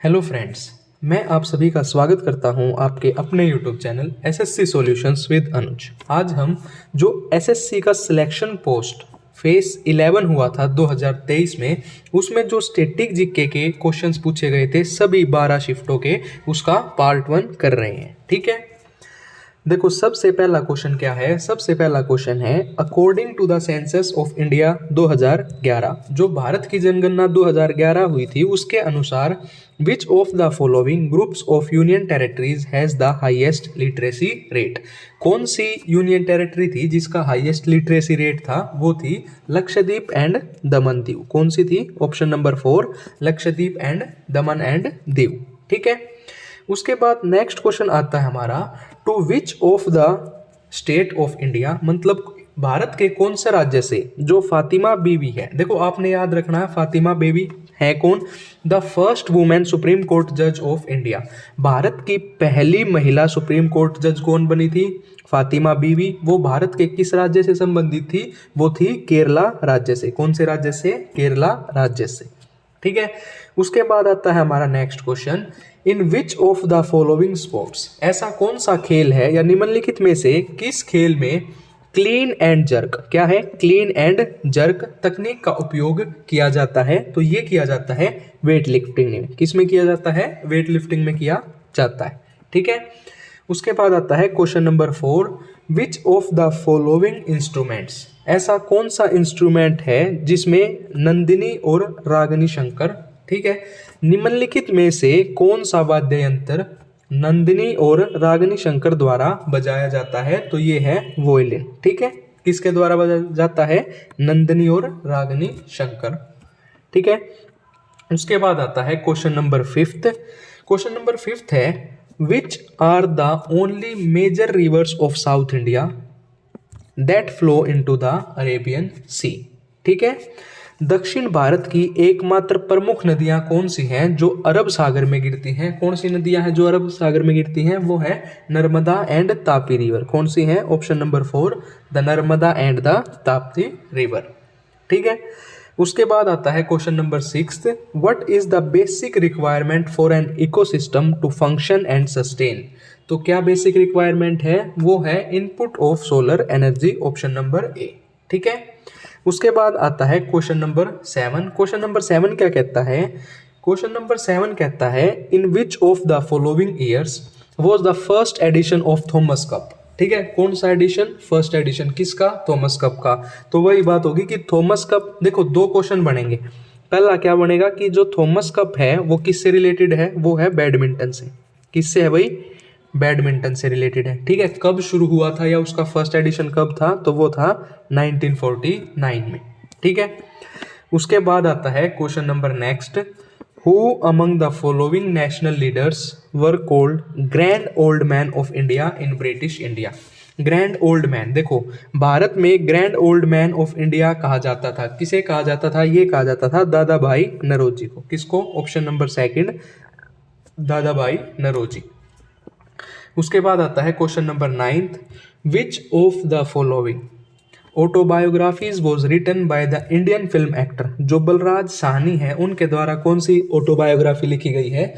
Hello friends, मैं आप सभी का स्वागत करता हूं आपके अपने YouTube channel SSC solutions with Anuj. आज हम जो एसएससी का सिलेक्शन पोस्ट फेस 11 हुआ था 2023 में, उसमें जो स्टैटिक जीके के क्वेश्चंस पूछे गए थे सभी 12 शिफ्टों के, उसका पार्ट 1 कर रहे हैं। ठीक है, देखो सबसे पहला क्वेश्चन क्या है। सबसे पहला क्वेश्चन है, according to the census of India 2011, जो भारत की जनगणना 2011 हुई थी, उसके अनुसार विच of the following groups of union territories has the highest literacy rate. कौन सी यूनियन टेरिटरी थी जिसका हाईएस्ट लिटरेसी रेट था? वो थी लक्षद्वीप एंड दमन दीव। कौन सी थी? Option number 4, Lakshadweep and Daman and Diu. ठीक है, उसके बाद नेक्स्ट क्वेश्चन आता है हमारा, to which of the state of India, मतलब भारत के कौन से राज्य से जो फातिमा बीवी है। देखो आपने याद रखना है, फातिमा बीवी है कौन? The first women supreme court जज ऑफ इंडिया। भारत की पहली महिला सुप्रीम कोर्ट जज कौन बनी थी? फातिमा बीवी। वो भारत के किस राज्य से संबंधित थी? वो थी केरला राज्य से। कौन से राज्य से? केरला राज्य से। ठीक है, उसके बाद आता है हमारा next question, in which of the following sports, ऐसा कौन सा खेल है या निम्नलिखित में से किस खेल में क्लीन एंड जर्क, क्या है? क्लीन एंड जर्क तकनीक का उपयोग किया जाता है? तो ये किया जाता है वेट लिफ्टिंग में। किस में किया जाता है? वेट लिफ्टिंग में किया जाता है। ठीक है, उसके बाद आता है question number 4, which of the following instruments, ऐसा कौन सा इंस्ट्रूमेंट है जिसमें नंदिनी और रागिनी शंकर, ठीक है, निम्नलिखित में से कौन सा वाद्य यंत्र नंदिनी और रागिनी शंकर द्वारा बजाया जाता है? तो ये है वोयलिन। ठीक है, किसके द्वारा बजाया जाता है? नंदिनी और रागिनी शंकर। ठीक है, उसके बाद आता है क्वेश्चन नंबर 5। क्वेश्चन नंबर 5 है, which are the only major rivers of south India that flow into the Arabian sea. ठीक है, दक्षिण भारत की एकमात्र प्रमुख नदियां कौन सी हैं जो अरब सागर में गिरती हैं? कौन सी नदियां हैं जो अरब सागर में गिरती हैं? वो है नर्मदा एंड तापी रिवर। कौन सी हैं? Option number 4, the Narmada and the Tapti river. ठीक है, उसके बाद आता है question number 6, what is the basic requirement for an ecosystem to function and sustain. तो क्या बेसिक रिक्वायरमेंट है? वो है input of solar energy. Option number A. ठीक है, उसके बाद आता है क्वेश्चन नंबर 7। क्वेश्चन नंबर 7 क्या कहता है? क्वेश्चन नंबर 7 कहता है, in which of the following years was the first edition of Thomas Cup. ठीक है, कौन सा एडिशन? फर्स्ट एडिशन किसका? थॉमस कप का। तो वही बात होगी कि थॉमस कप, देखो दो क्वेश्चन बनेंगे। पहला क्या बनेगा कि जो थॉमस कप है वो किससे रिलेटेड है? वो है बैडमिंटन से। किससे है भाई? बैडमिंटन से रिलेटेड है। ठीक है, कब शुरू हुआ था या उसका फर्स्ट एडिशन कब था? तो वो था 1949 में। ठीक है, उसके बाद आता है question number next, who among the following national leaders were called grand old man of India in British India. Grand old man, देखो भारत में grand old man of India कहा जाता था। किसे कहा जाता था? ये कहा जाता था दादा भाई नरोजी को। किसको? ऑप्शन नंबर 2, दादा भाई नरोजी। उसके बाद आता है question number 9, which of the following autobiographies was written by the Indian film actor. जो बलराज साहनी है उनके द्वारा कौन सी ऑटोबायोग्राफी लिखी गई है?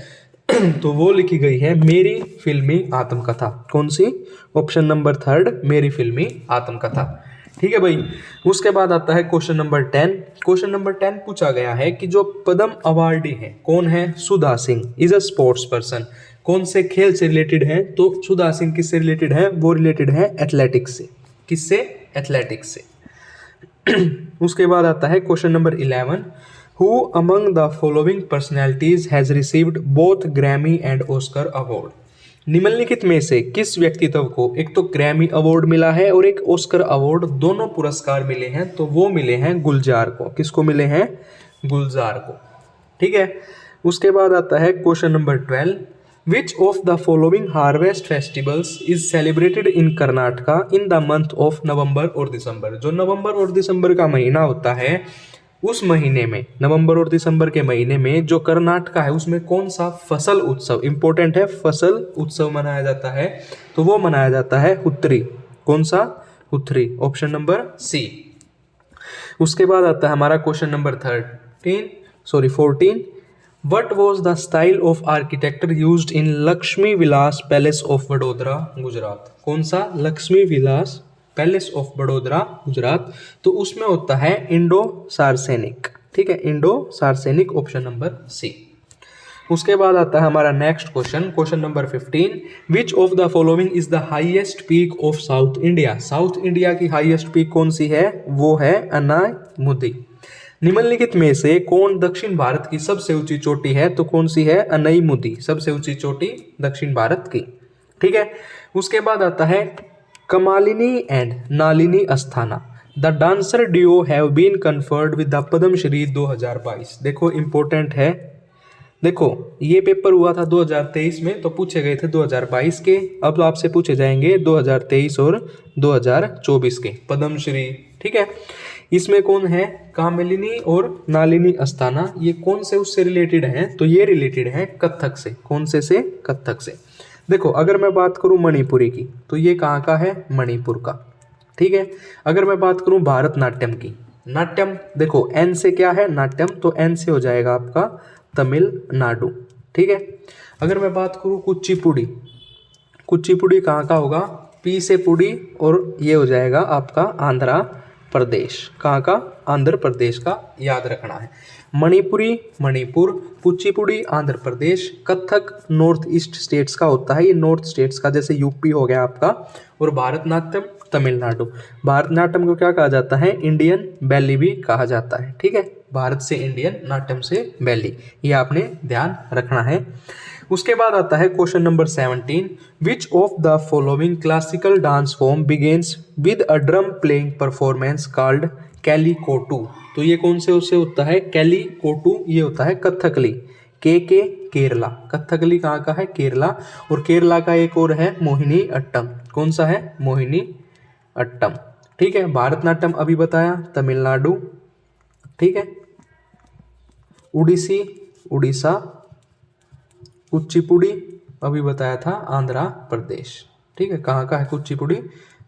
तो वो लिखी गई है मेरी फिल्मी आत्मकथा। कौन सी? ऑप्शन नंबर 3, मेरी फिल्मी आत्मकथा। ठीक है भाई, उसके बाद आता है क्वेश्चन नंबर 10। क्वेश्चन नंबर 10 पूछा गया है कि जो पद्म अवार्डी है कौन है? Sudha Singh is a sports person. कौन से खेल से रिलेटेड है? तो सुधा सिंह किससे रिलेटेड है? वो रिलेटेड है एथलेटिक्स से। किससे? एथलेटिक्स से। उसके बाद आता है question number 11, who among the following personalities has received both Grammy and Oscar award. निम्नलिखित में से किस व्यक्तित्व को एक तो ग्रैमी अवार्ड मिला है और एक ऑस्कर अवार्ड, दोनों पुरस्कार मिले हैं? तो वो मिले हैं गुलजार को। किसको मिले हैं? गुलजार को। ठीक है, उसके बाद आता है question number 12, which of the following harvest festivals is celebrated in Karnataka in the month of November और दिसंबर। जो नवंबर और दिसंबर का महीना होता है, उस महीने में, नवंबर और दिसंबर के महीने में जो कर्नाटका है उसमें कौन सा फसल उत्सव, इंपॉर्टेंट है, फसल उत्सव मनाया जाता है? तो वो मनाया जाता है हुत्तरी। कौन सा? हुत्तरी। Option number C. उसके बाद आता है हमारा question number 14, what was the style of architecture used in Lakshmi Vilas Palace of Vadodara Gujarat? कौन सा? Lakshmi Vilas Palace of Vadodara Gujarat. तो उसमें होता है इंडो सार्सेनिक। ठीक है, Indo Saracenic, option number C. उसके बाद आता है हमारा next question, question number 15। Which of the following is the highest peak of south India? South India की हाईएस्ट पीक कौन सी है? वो है अनाईमुदी। निम्नलिखित में से कौन दक्षिण भारत की सबसे ऊंची चोटी है? तो कौन सी है? अनाईमुदी, सबसे ऊंची चोटी दक्षिण भारत की। ठीक है, उसके बाद आता है Kamalini and Nalini Asthana. The dancer duo have been conferred with the Padmashri 2022। देखो इंपॉर्टेंट है, देखो ये पेपर हुआ था 2023 में, तो पूछे गए थे 2022 के। अब आपसे पूछे जाएंगे 2023 और 2024 के पद्मश्री। ठीक है, इसमें कौन है? कामिलिनी और नालिनी अस्थाना। ये कौन से उससे रिलेटेड हैं? तो ये रिलेटेड है कथक से। कौन से? कथक से। देखो अगर मैं बात करूं मणिपुरी की, तो ये कहाँ का है? मणिपुर का। ठीक है, अगर मैं बात करूं भारतनाट्यम की, नाट्यम देखो एन से क्या है? नाट्यम, तो एन से हो जाएगा आपका तमिलनाडु। ठीक है, अगर मैं बात करूं कुचिपुड़ी, कुचिपुड़ी कहाँ का होगा? पी से पुड़ी, और ये हो जाएगा आपका आंध्र प्रदेश। कहाँ का? आंध्र प्रदेश का, याद रखना है। Manipuri Manipur, Kuchipudi Andhra Pradesh, Kathak north east states का होता है, ये नॉर्थ स्टेट्स का, जैसे यूपी हो गया आपका, और भारतनाट्यम तमिलनाडु। भारतनाट्यम को क्या कहा जाता है? इंडियन बैली भी कहा जाता है। ठीक है, भारत से इंडियन, नाट्यम से बैली, ये आपने ध्यान रखना है। उसके बाद आता है question number 17। Which of the following classical dance form begins with a drum playing performance called Kelikottu? तो ये कौन से उससे होता है? कैलीकोटू, ये होता है कथकली। के केरला, कथकली कहाँ का है? केरला। और केरला का एक और है मोहिनी अट्टम। कौन सा है? मोहिनी अट्टम। ठीक है, भारतनाट्यम अभी बताया, तमिलनाडु। ठीक है, उड़ीसी उड़ीसा, कुचिपुड़ी अभी बताया था आंध्र प्रदेश। ठीक है, कहाँ का है कुचिपुड़ी?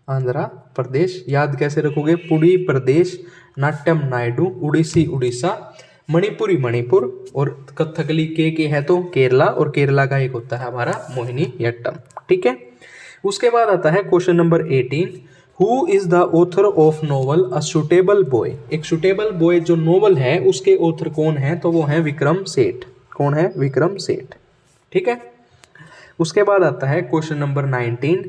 आंध्र प्रदेश। याद कैसे रखोगे? पुड़ी प्रदेश, नाट्यम नायडू, उड़ीसी उड़ीसा, मणिपुरी मणिपुर, और कथकली के है तो केरला, और केरला का एक होता है हमारा मोहिनीअट्टम। ठीक है, उसके बाद आता है question number 18। Who is the author of novel a suitable boy? एक सुटेबल बॉय जो नोवेल है उसके ऑथर कौन है? तो वो है विक्रम सेठ। कौन है? विक्रम सेठ। ठीक है, उसके बाद आता है question number 19।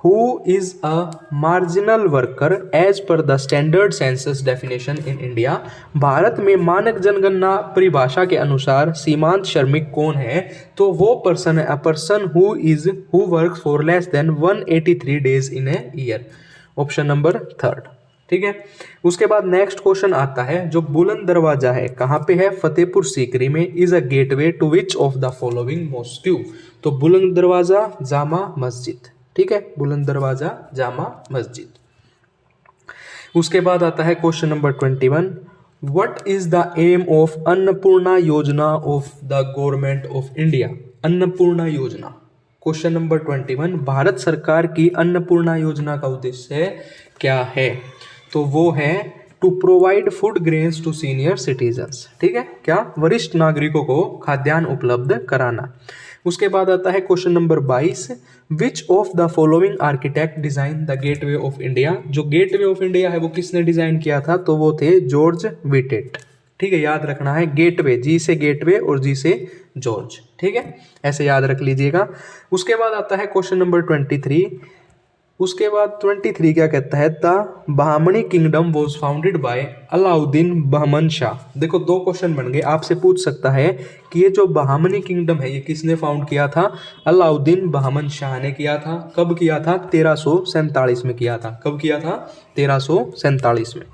Who is a marginal worker as per the standard census definition in India? Bharat में मानक जनगणना परिभाषा के अनुसार सीमांत श्रमिक कौन है? तो वो पर्सन है, a person who works for less than 183 days in a year. Option number 3। ठीक है, उसके बाद नेक्स्ट क्वेश्चन आता है जो बुलंद दरवाजा है, कहाँ पे है? फतेहपुर सीकरी में। Is a gateway to which of the following mosque? तो बुलंद दरवाजा, जामा मस्जिद। ठीक है, बुलंद दरवाजा, जामा मस्जिद। उसके बाद आता है question number 21। What is the aim of Annapurna Yojana of the government of India? Annapurna Yojana, question number 21, Bharat सरकार की अन्नपूर्णा योजना का उद्देश्य क्या है? तो वो है to provide food grains to senior citizens. ठीक है, क्या? वरिष्ठ नागरिकों को खाद्यान्न उपलब्ध कराना। उसके बाद आता है question number 22। Which of the following architect design the gateway of India? जो गेटवे ऑफ इंडिया है वो किसने डिजाइन किया था? तो वो थे जॉर्ज विटेट। ठीक है, याद रखना है, गेटवे, जी से गेटवे और जी से जॉर्ज। ठीक है, ऐसे याद रख लीजिएगा। उसके बाद आता है क्वेश्चन नंबर 23। उसके बाद 23 क्या कहता है? The Bahmani kingdom was founded by Alauddin Bahman Shah. देखो दो क्वेश्चन बन गए, आपसे पूछ सकता है कि ये जो बहामनी किंगडम है ये किसने फाउंड किया था? अलाउद्दीन बहमन शाह ने किया था। कब किया था? 1347 में किया था। कब किया था? 1347 में।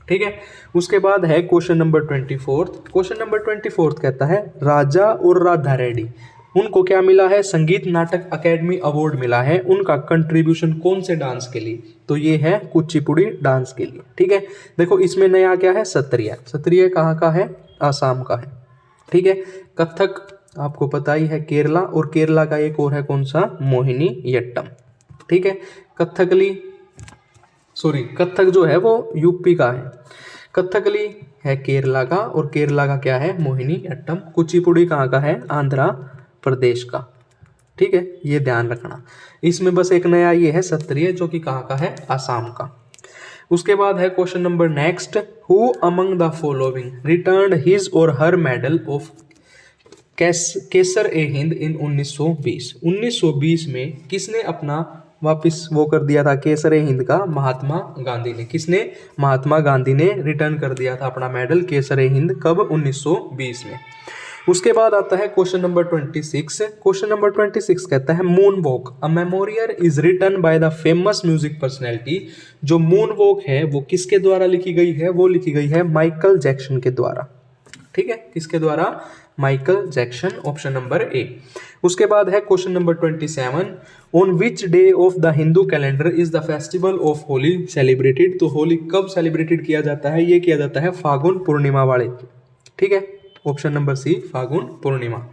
ठीक है, उसके बाद है क्वेश्चन नंबर 24। क्वेश्चन नंबर 24 कहता है राजा और राधा रेड्डी, उनको क्या मिला है? संगीत नाटक अकेडमी अवार्ड मिला है। उनका कंट्रीब्यूशन कौन से डांस के लिए? तो ये है कुचिपुड़ी डांस के लिए। ठीक है, देखो इसमें नया क्या है? सत्रिया। सत्रिया कहाँ का है? आसाम का है। ठीक है, कथक आपको पता ही है केरला, और केरला का एक और है कौन सा? मोहिनीअट्टम। ठीक है, कथक जो है वो यूपी का है। कथकली है केरला का, और केरला का क्या है, मोहिनी अट्टम। कुचिपुड़ी कहाँ का है, आंध्र प्रदेश का। ठीक है, ये ध्यान रखना। इसमें बस एक नया ये है सत्रिय, जो कि कहाँ का है, आसाम का। उसके बाद है question number next, who among the following returned his और हर मेडल ऑफ केसर ए हिंद इन 1920। 1920 में किसने अपना वापस वो कर दिया था केसर ए हिंद का, महात्मा गांधी ने। किसने, महात्मा गांधी ने रिटर्न कर दिया था अपना मेडल केसर ए हिंद, कब, 1920 में। उसके बाद आता है क्वेश्चन नंबर 26। क्वेश्चन नंबर 26 कहता है moon walk a memorial is written by the famous music personality. जो मून वॉक है वो किसके द्वारा लिखी गई है, वो लिखी गई है माइकल जैक्सन के द्वारा। ठीक है, किसके द्वारा, माइकल जैक्सन, ऑप्शन नंबर ए। उसके बाद है question number 27, on which day of the Hindu calendar is the festival of Holi celebrated. तो होली कब सेलिब्रेटेड किया जाता है, ये किया जाता है फागुन पूर्णिमा वाले। ठीक है, ऑप्शन नंबर सी, फागुन पूर्णिमा।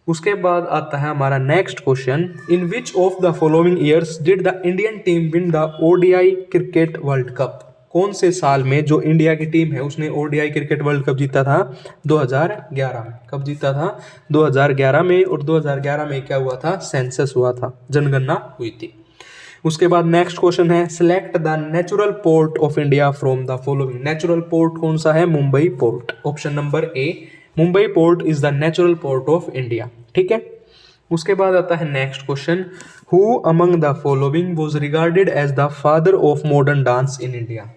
उसके बाद आता है हमारा next question, in which of the following years did the Indian team win the ODI cricket world cup. कौन से साल में जो इंडिया की टीम है उसने ओडीआई क्रिकेट वर्ल्ड कप जीता था, 2011 में। कब जीता था, 2011 में। और 2011 में क्या हुआ था, सेंसस हुआ था, जनगणना हुई थी। उसके बाद नेक्स्ट क्वेश्चन है, select the natural port of India from the following. Natural port कौन सा है, Mumbai port, option number A, Mumbai port is the natural port of India. ठीक है, उसके बाद आता है next question, who among the following was regarded as the father of modern dance in India.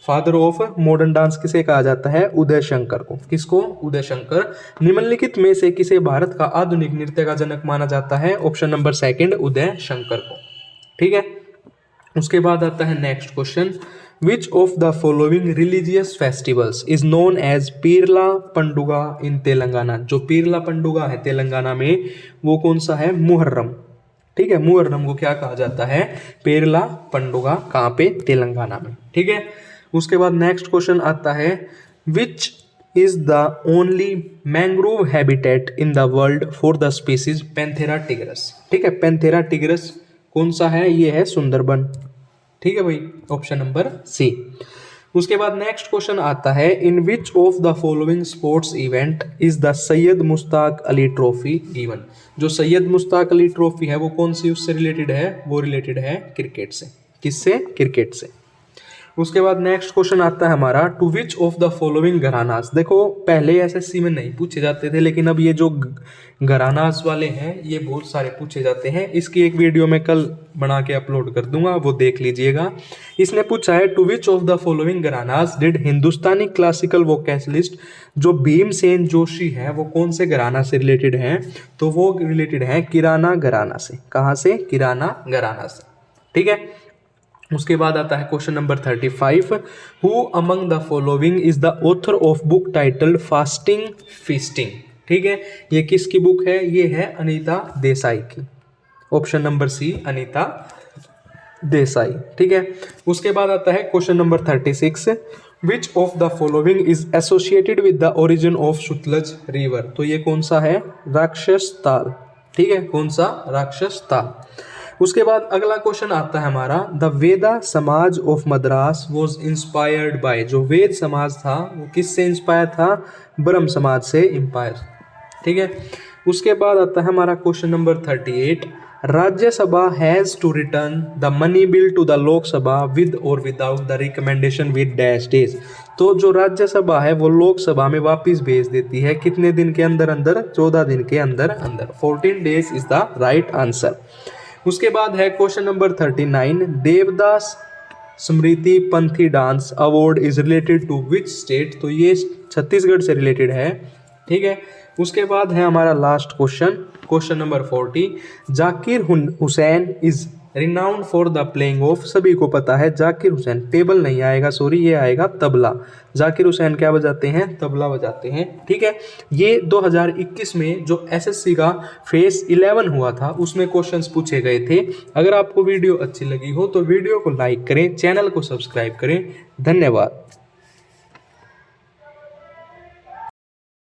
Father of modern dance किसे कहा जाता है, उदय शंकर को। किसको, उदय शंकर। निम्नलिखित में से किसे भारत का आधुनिक नृत्य का जनक माना जाता है, option number second, Uday Shankar को। ठीक है, उसके बाद आता है next question, which of the following religious festivals is known as Peerla Panduga in Telangana. जो पीरला पंडुगा है तेलंगाना में, वो कौन सा है, मुहर्रम। ठीक है, मुहर्रम को क्या कहा जाता है, पीरला पंडुगा, कहाँ पे, तेलंगाना में। ठीक है, उसके बाद नेक्स्ट क्वेश्चन आता है, which is the only mangrove habitat in the world for the species Panthera tigris. ठीक है, पैंथेरा टिग्रस कौन सा है, ये है सुंदरबन। ठीक है भाई, ऑप्शन नंबर सी। उसके बाद नेक्स्ट क्वेश्चन आता है, in which of the following sports event is the Syed Mushtaq Ali trophy given. जो सैयद मुश्ताक अली ट्रॉफी है वो कौन सी उससे रिलेटेड है, वो रिलेटेड है क्रिकेट से। किससे, क्रिकेट से। उसके बाद नेक्स्ट क्वेश्चन आता है हमारा, to which of the following gharanas. देखो पहले एसएससी में नहीं पूछे जाते थे, लेकिन अब ये जो घरानास वाले हैं ये बहुत सारे पूछे जाते हैं। इसकी एक वीडियो मैं कल बना के अपलोड कर दूंगा, वो देख लीजिएगा। इसने पूछा है, to which of the following gharanas did Hindustani classical vocalist. जो भीमसेन जोशी है वो कौन से घराना से रिलेटेड हैं, तो वो रिलेटेड है किराना घराना से। कहाँ से, किराना घराना से। ठीक है, उसके बाद आता है question number 35, who among the following is the author of book titled fasting feasting. ठीक है, ये किसकी बुक है, ये है अनीता देसाई की, option number C, Anita Desai. ठीक है, उसके बाद आता है question number 36, which of the following is associated with the origin of Sutlej river. तो ये कौन सा है, राक्षस ताल। ठीक है, कौन सा, राक्षस ताल। उसके बाद अगला क्वेश्चन आता है हमारा, द वेदा समाज of Madras was inspired by. जो वेद समाज था वो किससे इंस्पायर था, ब्रह्म समाज से इंस्पायर। ठीक है, उसके बाद आता है हमारा question number 38, Rajya Sabha has to return the money bill to the Lok Sabha with or without the recommendation with dash days. तो जो राज्यसभा है वो लोकसभा में वापस भेज देती है, कितने दिन के अंदर अंदर, 14 दिन के अंदर अंदर। 14 days is the right answer. उसके बाद है question number 39, Devdas Smriti Panthi dance award is related to which state. तो ये छत्तीसगढ़ से रिलेटेड है। ठीक है, उसके बाद है हमारा last question, question number 40, Zakir Hussain is renowned for the playing of. सभी को पता है जाकिर हुसैन, टेबल नहीं आएगा, सॉरी, ये आएगा तबला। जाकिर हुसैन क्या बजाते हैं, तबला बजाते हैं। ठीक है, ये 2021 में जो एसएससी का फेस 11 हुआ था उसमें क्वेश्चंस पूछे गए थे। अगर आपको वीडियो अच्छी लगी हो तो वीडियो को लाइक करें, चैनल को सब्सक्राइब करें। धन्यवाद।